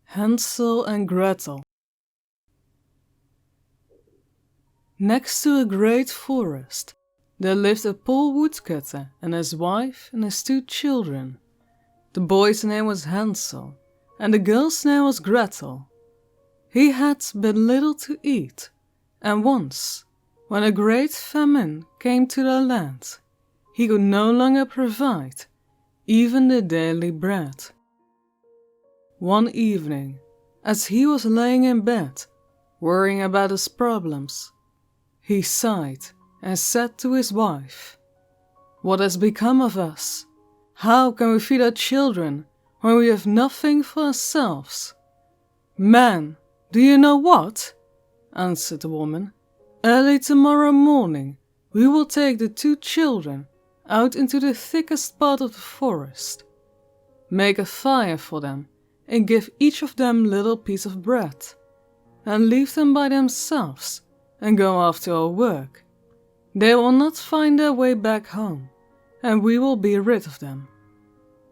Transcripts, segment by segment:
Hansel and Gretel. Next to a great forest, there lived a poor woodcutter and his wife and his 2 children. The boy's name was Hansel, and the girl's name was Gretel. He had but little to eat, and once, when a great famine came to their land, he could no longer provide even the daily bread. One evening, as he was laying in bed, worrying about his problems, he sighed and said to his wife, "What has become of us? How can we feed our children when we have nothing for ourselves?" "Man, do you know what?" answered the woman. "Early tomorrow morning we will take the 2 children out into the thickest part of the forest, make a fire for them, and give each of them a little piece of bread, and leave them by themselves and go after our work. They will not find their way back home, and we will be rid of them."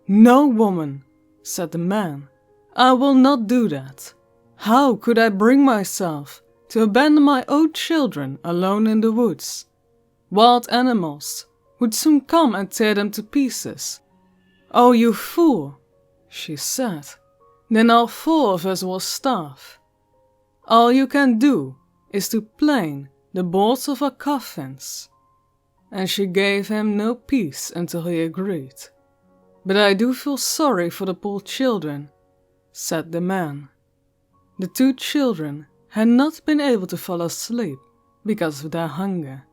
"No, woman," said the man, "I will not do that. How could I bring myself to abandon my own children alone in the woods? Wild animals would soon come and tear them to pieces." "Oh, you fool," she said, "then all 4 of us will starve. All you can do is to plane the boards of our coffins." And she gave him no peace until he agreed. "But I do feel sorry for the poor children," said the man. The 2 children had not been able to fall asleep because of their hunger,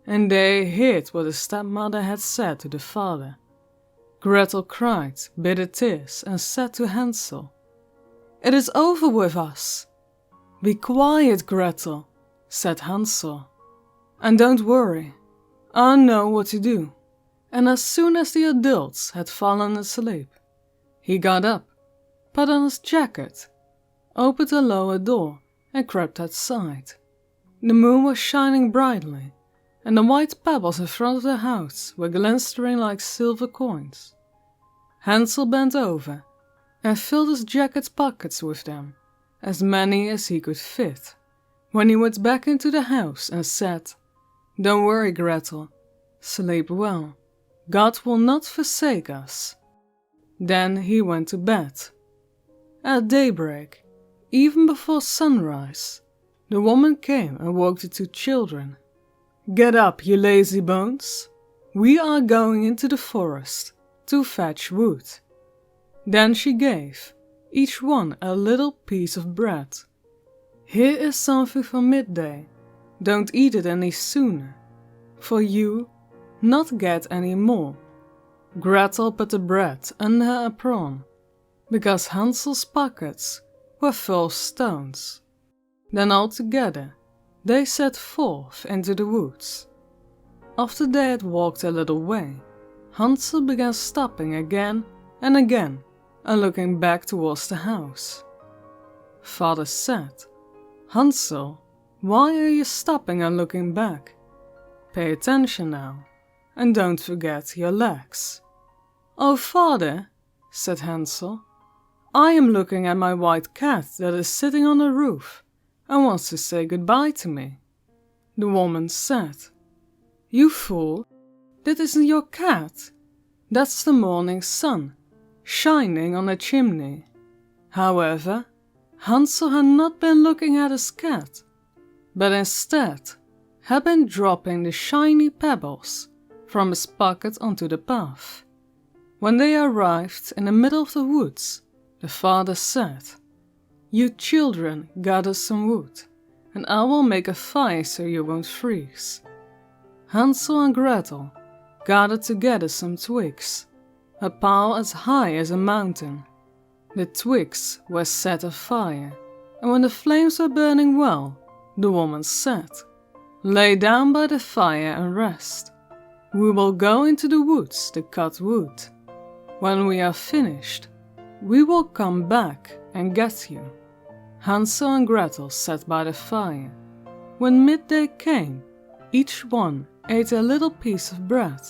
and they heard what the stepmother had said to the father. Gretel cried bitter tears and said to Hansel, "It is over with us." "Be quiet, Gretel," said Hansel, "and don't worry. I know what to do." And as soon as the adults had fallen asleep, he got up, put on his jacket, opened the lower door, and crept outside. The moon was shining brightly, and the white pebbles in front of the house were glistening like silver coins. Hansel bent over and filled his jacket's pockets with them, as many as he could fit, when he went back into the house and said, "Don't worry, Gretel. Sleep well. God will not forsake us." Then he went to bed. At daybreak, even before sunrise, the woman came and woke the 2 children. "Get up, you lazy bones. We are going into the forest to fetch wood." Then she gave each one a little piece of bread. "Here is something for midday. Don't eat it any sooner, for you not get any more." Gretel put the bread under her apron, because Hansel's pockets were full of stones. Then all together they set forth into the woods. After they had walked a little way, Hansel began stopping again and again and looking back towards the house. Father said, "Hansel, why are you stopping and looking back? Pay attention now, and don't forget your legs." "Oh, Father," said Hansel, "I am looking at my white cat that is sitting on the roof and wants to say goodbye to me." The woman said, "You fool, that isn't your cat. That's the morning sun, shining on the chimney." However, Hansel had not been looking at his cat, but instead had been dropping the shiny pebbles from his pocket onto the path. When they arrived in the middle of the woods, the father said, "You children gather some wood, and I will make a fire so you won't freeze." Hansel and Gretel gathered together some twigs, a pile as high as a mountain. The twigs were set afire, and when the flames were burning well, the woman said, "Lay down by the fire and rest. We will go into the woods to cut wood. When we are finished, we will come back and get you." Hansel and Gretel sat by the fire. When midday came, each one ate a little piece of bread.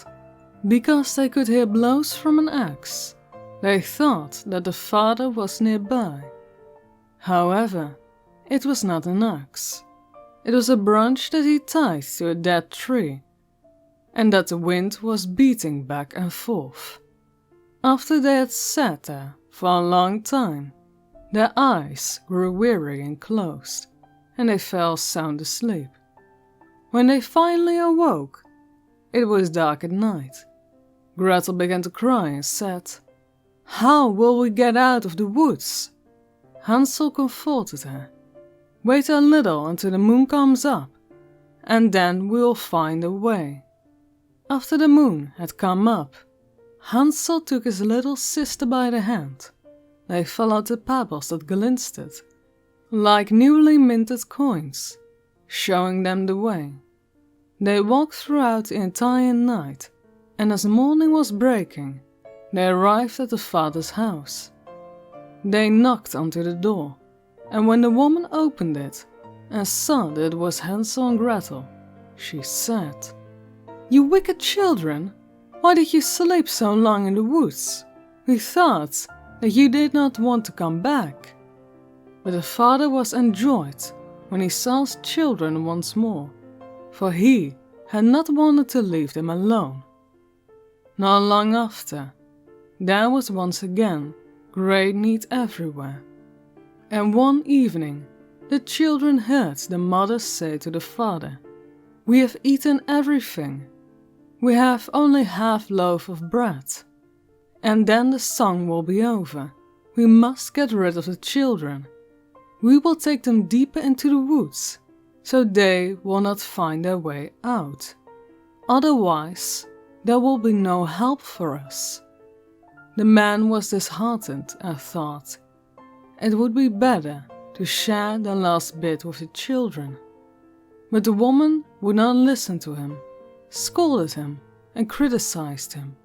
Because they could hear blows from an axe, they thought that the father was nearby. However, it was not an axe. It was a branch that he tied to a dead tree, and that the wind was beating back and forth. After they had sat there for a long time, their eyes grew weary and closed, and they fell sound asleep. When they finally awoke, it was dark at night. Gretel began to cry and said, "How will we get out of the woods?" Hansel comforted her. "Wait a little until the moon comes up, and then we will find a way." After the moon had come up, Hansel took his little sister by the hand. They followed the pebbles that glinted like newly minted coins, showing them the way. They walked throughout the entire night, and as morning was breaking, they arrived at the father's house. They knocked onto the door, and when the woman opened it and saw that it was Hansel and Gretel, she said, "You wicked children, why did you sleep so long in the woods? We thought that you did not want to come back." But the father was enjoyed when he saw his children once more, for he had not wanted to leave them alone. Not long after, there was once again great need everywhere, and one evening the children heard the mother say to the father, "We have eaten everything. We have only half loaf of bread, and then the song will be over. We must get rid of the children. We will take them deeper into the woods, so they will not find their way out. Otherwise, there will be no help for us." The man was disheartened and thought it would be better to share the last bit with the children. But the woman would not listen to him, scolded him, and criticized him.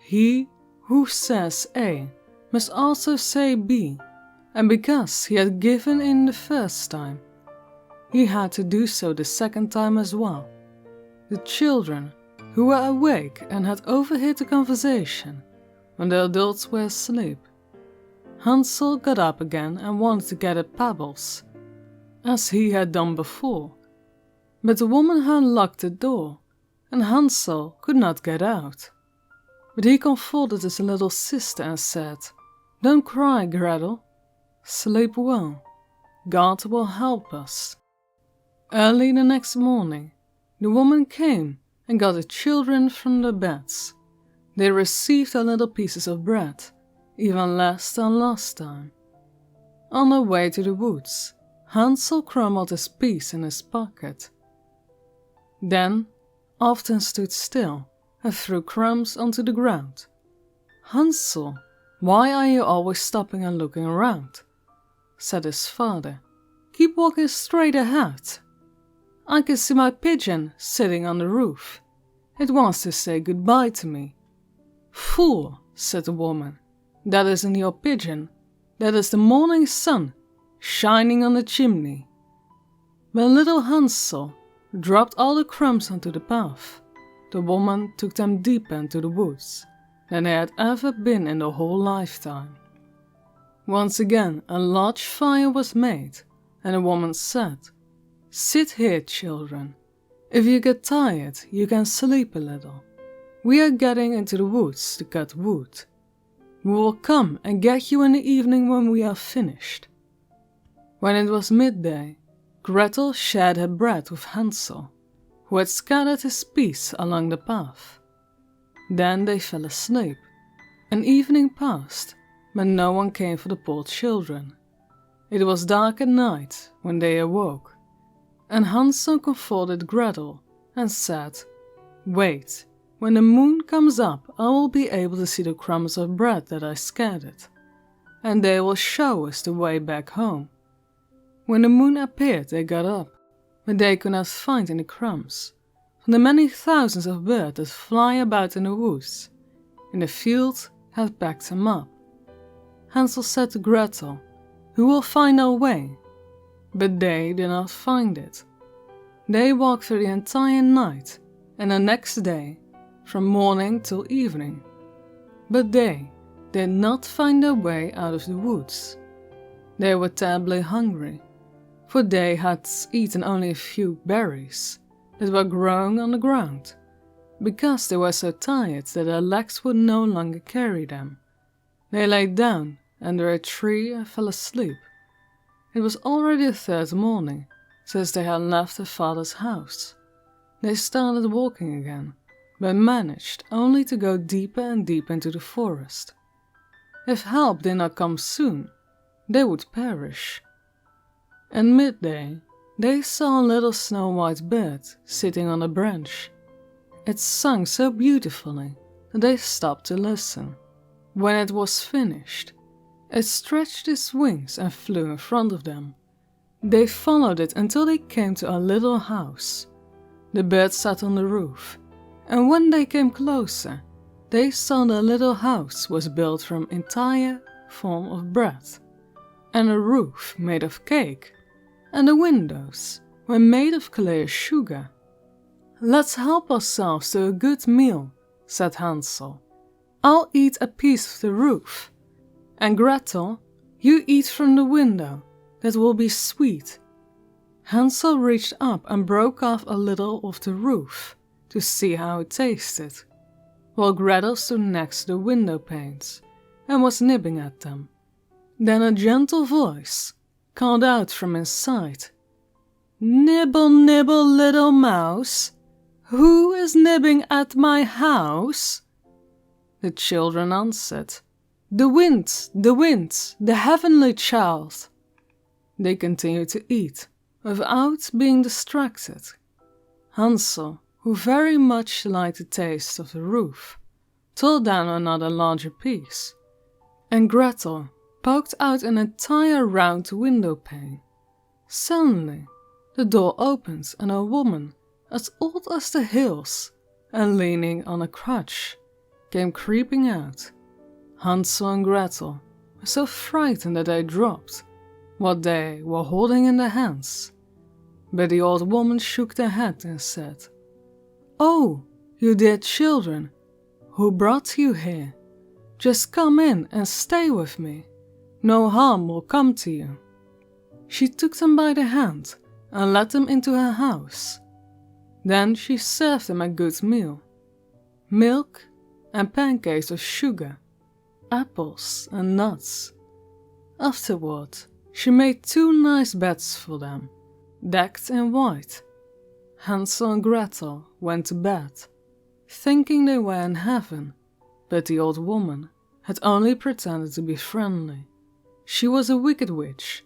He who says A must also say B, and because he had given in the first time, he had to do so the second time as well. The children, who were awake and had overheard the conversation when the adults were asleep. Hansel got up again and wanted to get at pebbles, as he had done before, but the woman had locked the door, and Hansel could not get out. But he comforted his little sister and said, "Don't cry, Gretel. Sleep well. God will help us." Early the next morning, the woman came and got the children from their beds. They received their little pieces of bread, even less than last time. On their way to the woods, Hansel crumbled his piece in his pocket. Then Anton stood still and threw crumbs onto the ground. "Hansel, why are you always stopping and looking around?" said his father. "Keep walking straight ahead. I can see my pigeon sitting on the roof. It wants to say goodbye to me." "Fool," said the woman, "that isn't your pigeon. That is the morning sun shining on the chimney." When little Hansel dropped all the crumbs onto the path, the woman took them deeper into the woods than they had ever been in their whole lifetime. Once again a large fire was made, and the woman said, "Sit here, children. If you get tired, you can sleep a little. We are getting into the woods to cut wood. We will come and get you in the evening when we are finished." When it was midday, Gretel shared her bread with Hansel, who had scattered his piece along the path. Then they fell asleep. An evening passed, but no one came for the poor children. It was dark at night when they awoke, and Hansel comforted Gretel and said, "Wait, when the moon comes up I will be able to see the crumbs of bread that I scattered, and they will show us the way back home." When the moon appeared they got up, but they could not find any crumbs, from the many thousands of birds that fly about in the woods. In the field had packed them up. Hansel said to Gretel, "Who will find our way?" But they did not find it. They walked through the entire night, and the next day, from morning till evening, but they did not find their way out of the woods. They were terribly hungry, for they had eaten only a few berries that were growing on the ground, because they were so tired that their legs would no longer carry them. They lay down under a tree and fell asleep. It was already the third morning since they had left their father's house. They started walking again, but managed only to go deeper and deeper into the forest. If help did not come soon, they would perish. At midday, they saw a little snow-white bird sitting on a branch. It sang so beautifully that they stopped to listen. When it was finished, it stretched its wings and flew in front of them. They followed it until they came to a little house. The bird sat on the roof, and when they came closer, they saw the little house was built from entire form of bread, and a roof made of cake, and the windows were made of clear sugar. "Let's help ourselves to a good meal," said Hansel. "I'll eat a piece of the roof, and Gretel, you eat from the window, that will be sweet." Hansel reached up and broke off a little of the roof to see how it tasted, while Gretel stood next to the window panes and was nibbling at them. Then a gentle voice called out from inside, "Nibble, nibble, little mouse, who is nibbling at my house?" The children answered, the wind, the heavenly child." They continued to eat, without being distracted. Hansel, who very much liked the taste of the roof, tore down another larger piece, and Gretel poked out an entire round window pane. Suddenly, the door opened and a woman, as old as the hills and leaning on a crutch, came creeping out. Hansel and Gretel were so frightened that they dropped what they were holding in their hands. But the old woman shook her head and said, "Oh, you dear children, who brought you here? Just come in and stay with me. No harm will come to you." She took them by the hand and led them into her house. Then she served them a good meal: milk and pancakes of sugar, apples and nuts. Afterward, she made 2 nice beds for them, decked in white. Hansel and Gretel went to bed, thinking they were in heaven, but the old woman had only pretended to be friendly. She was a wicked witch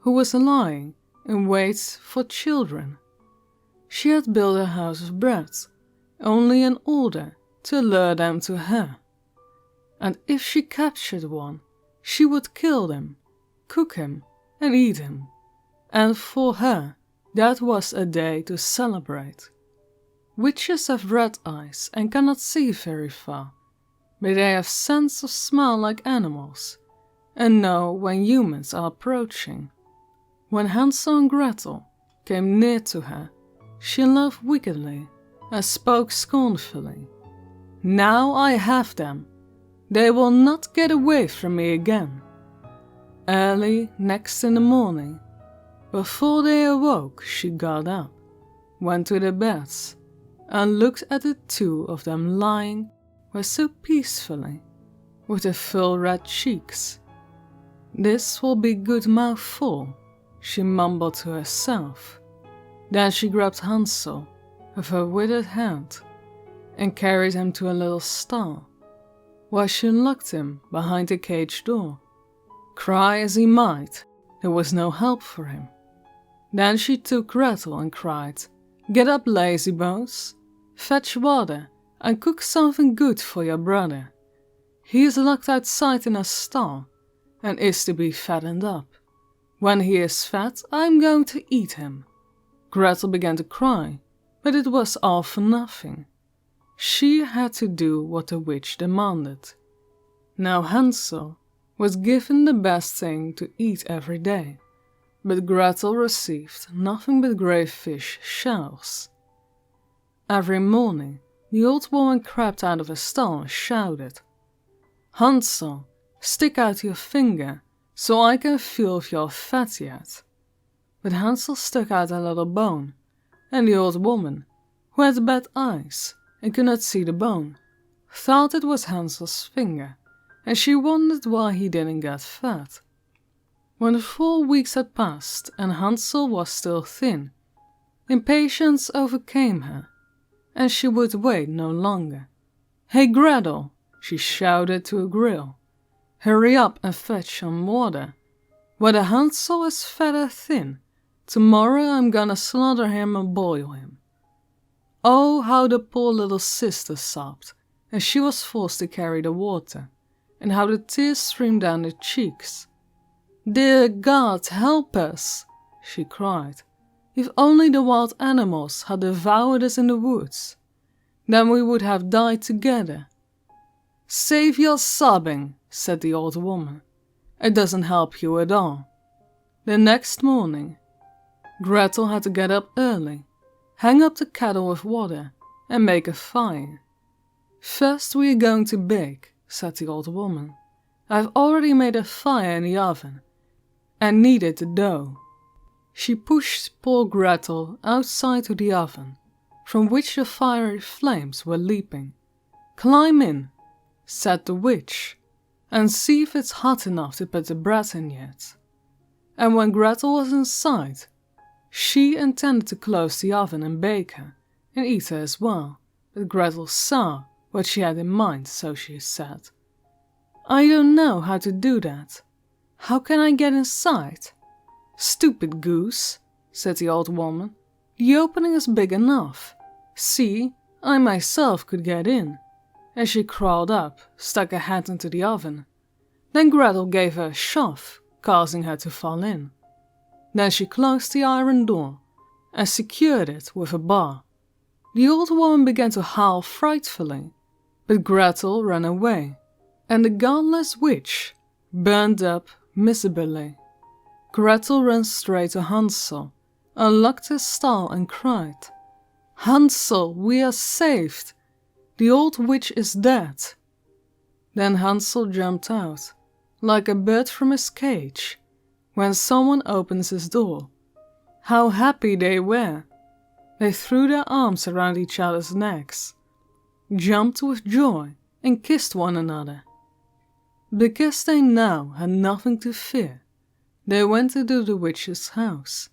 who was lying in wait for children. She had built a house of bread only in order to lure them to her, and if she captured one, she would kill him, cook him, and eat him, and for her that was a day to celebrate. Witches have red eyes and cannot see very far, but they have sense of smell like animals, and know when humans are approaching. When Hansel and Gretel came near to her, she laughed wickedly and spoke scornfully. "Now I have them. They will not get away from me again." Early next in the morning, before they awoke, she got up, went to their beds, and looked at the 2 of them lying where so peacefully, with their full red cheeks. "This will be good mouthful," she mumbled to herself. Then she grabbed Hansel with her withered hand and carried him to a little stall, where she locked him behind the cage door. Cry as he might, there was no help for him. Then she took Gretel and cried, "Get up, lazybones, fetch water and cook something good for your brother. He is locked outside in a stall and is to be fattened up. When he is fat, I am going to eat him." Gretel began to cry, but it was all for nothing. She had to do what the witch demanded. Now Hansel was given the best thing to eat every day, but Gretel received nothing but grey fish shells. Every morning the old woman crept out of her stall and shouted, "Hansel, stick out your finger, so I can feel if you're fat yet." But Hansel stuck out a little bone, and the old woman, who had bad eyes and could not see the bone, thought it was Hansel's finger, and she wondered why he didn't get fat. When 4 weeks had passed and Hansel was still thin, impatience overcame her, and she would wait no longer. "Hey Gretel," she shouted to a grill, "hurry up and fetch some water. Whether Hansel is fat or thin, tomorrow I'm gonna slaughter him and boil him." Oh, how the poor little sister sobbed as she was forced to carry the water, and how the tears streamed down her cheeks. "Dear God, help us," she cried. "If only the wild animals had devoured us in the woods, then we would have died together." "Save your sobbing," said the old woman. "It doesn't help you at all." The next morning, Gretel had to get up early, hang up the kettle with water, and make a fire. "First we are going to bake," said the old woman. "I've already made a fire in the oven, and kneaded the dough." She pushed poor Gretel outside to the oven, from which the fiery flames were leaping. "Climb in," said the witch, "and see if it's hot enough to put the bread in yet." And when Gretel was inside, she intended to close the oven and bake her, and eat her as well, but Gretel saw what she had in mind, so she said, "I don't know how to do that. How can I get inside?" "Stupid goose," said the old woman, "the opening is big enough. See, I myself could get in." And she crawled up, stuck her head into the oven. Then Gretel gave her a shove, causing her to fall in. Then she closed the iron door and secured it with a bar. The old woman began to howl frightfully, but Gretel ran away, and the godless witch burned up miserably. Gretel ran straight to Hansel, unlocked his stall and cried, "Hansel, we are saved! The old witch is dead." Then Hansel jumped out, like a bird from his cage, when someone opens his door. How happy they were! They threw their arms around each other's necks, jumped with joy, and kissed one another. Because they now had nothing to fear, they went into the witch's house.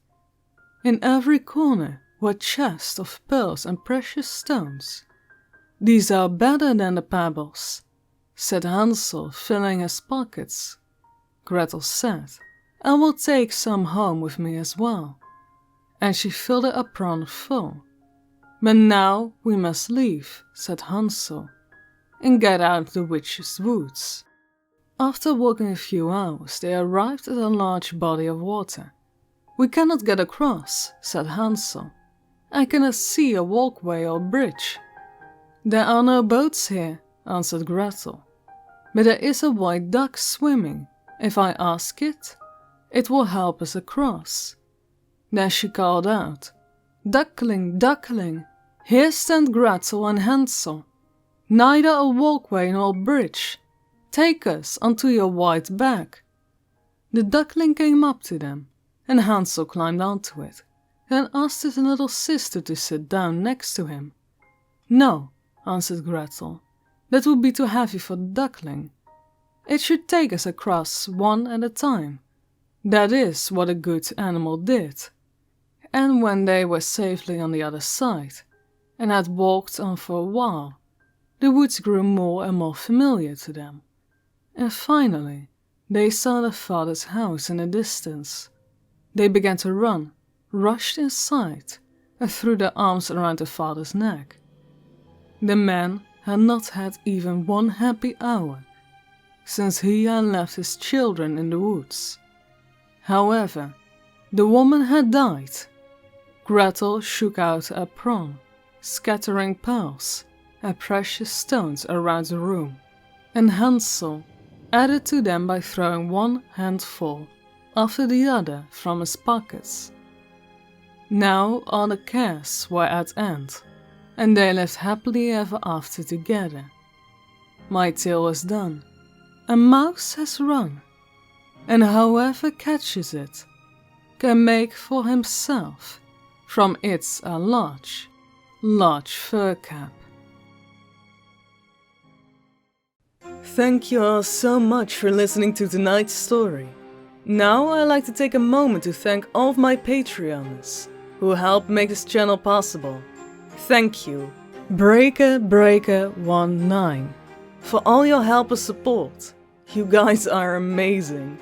In every corner were chests of pearls and precious stones. "These are better than the pebbles," said Hansel, filling his pockets. Gretel said, "I will take some home with me as well." And she filled her apron full. "But now we must leave," said Hansel, "and get out of the witch's woods." After walking a few hours, they arrived at a large body of water. "We cannot get across," said Hansel. "I cannot see a walkway or bridge." "There are no boats here," answered Gretel, "but there is a white duck swimming. If I ask it, it will help us across." Then she called out, "Duckling, duckling, here stand Gretel and Hansel. Neither a walkway nor bridge. Take us onto your white back." The duckling came up to them, and Hansel climbed onto it, and asked his little sister to sit down next to him. "No," answered Gretel, "that would be too heavy for the duckling. It should take us across one at a time. That is what a good animal did." And when they were safely on the other side, and had walked on for a while, the woods grew more and more familiar to them, and finally they saw their father's house in the distance. They began to run, rushed inside, and threw their arms around their father's neck. The man had not had even one happy hour since he had left his children in the woods. However, the woman had died. Gretel shook out her apron, scattering pearls and precious stones around the room, and Hansel added to them by throwing one handful after the other from his pockets. Now all the cares were at end, and they lived happily ever after together. My tale was done. A mouse has run, and whoever catches it can make for himself from it a large, large fur cap. Thank you all so much for listening to tonight's story. Now I'd like to take a moment to thank all of my Patreons who helped make this channel possible. Thank you, Breaker19, for all your help and support. You guys are amazing.